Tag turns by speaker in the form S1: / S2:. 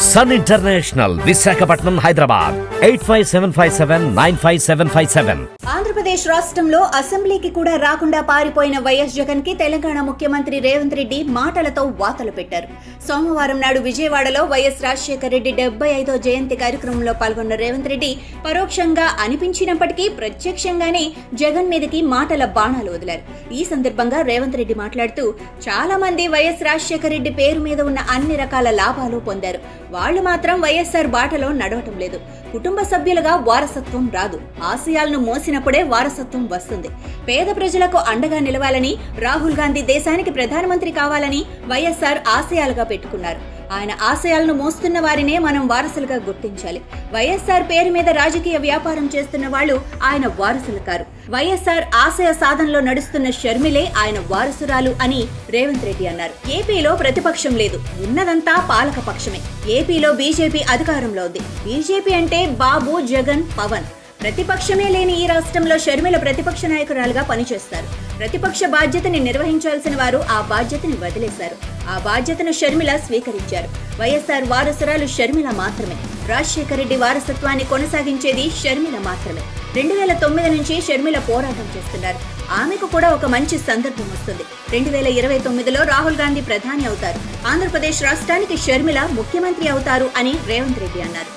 S1: Sun international, Visakhapatnam, Hyderabad 8575795757.
S2: Andhra Pradesh రాష్ట్రంలో అసెంబ్లీకి కూడా రాకుండా పారిపోయిన వైఎస్ జగన్ కి తెలంగాణ ముఖ్యమంత్రి రేవంత్ రెడ్డి మాటలతో వాతలు పెట్టారు. సోమవారం నాడు విజయవాడలో వైఎస్ రాజశేఖర రెడ్డి 75వ జయంతి కార్యక్రమంలో పాల్గొన్న రేవంత్ రెడ్డి పరోక్షంగా అనిపించినప్పటికీ ప్రత్యక్షంగానే జగన్ మీదకి మాటల బాణాలు వదిలారు. ఈ సందర్భంగా రేవంత్ రెడ్డి మాట్లాడుతూ, చాలా మంది వైఎస్ రాజశేఖర రెడ్డి పేరు మీద ఉన్న అన్ని రకాల లాభాలు పొందారు. వాళ్లు మాత్రం వైఎస్ఆర్ బాటలో నడవటం లేదు. కుటుంబ సభ్యులుగా వారసత్వం రాదు. ఆశయాలను మోసినప్పుడే వారసత్వం వస్తుంది. పేద ప్రజలకు అండగా నిలవాలని, రాహుల్ గాంధీ దేశానికి ప్రధానమంత్రి కావాలని వైఎస్ఆర్ ఆశయాలుగా పెట్టుకున్నారు. ఆయన ఆశయాలను మోస్తున్న వారినే మనం వారసులుగా గుర్తించాలి. వైఎస్ఆర్ పేరు మీద రాజకీయ వ్యాపారం చేస్తున్న వాళ్ళు ఆయన వారసులు కారు. వైఎస్ఆర్ ఆశయ సాధనలో నడుస్తున్న షర్మిలే ఆయన వారసురాలు అని రేవంత్ రెడ్డి అన్నారు. ఏపీలో ప్రతిపక్షం లేదు, ఉన్నదంతా పాలక పక్షమే. ఏపీలో బీజేపీ అధికారంలో ఉంది. బీజేపీ అంటే బాబు, జగన్, పవన్. ప్రతిపక్షమే లేని ఈ రాష్ట్రంలో షర్మిల ప్రతిపక్ష నాయకురాలుగా పనిచేస్తారు. ప్రతిపక్ష బాధ్యతని నిర్వహించాల్సిన వారు ఆ బాధ్యతని వదిలేశారు. ఆ బాధ్యతను షర్మిల స్వీకరించారు. వైఎస్ఆర్ వారసురాలు షర్మిల మాత్రమే. రాజశేఖర రెడ్డి వారసత్వాన్ని కొనసాగించేది షర్మిల మాత్రమే. 2009 నుంచి షర్మిల పోరాటం చేస్తున్నారు. ఆమెకు కూడా ఒక మంచి సందర్భం వస్తుంది. 2029లో రాహుల్ గాంధీ ప్రధాని అవుతారు. ఆంధ్రప్రదేశ్ రాష్ట్రానికి షర్మిల ముఖ్యమంత్రి అవుతారు అని రేవంత్ రెడ్డి అన్నారు.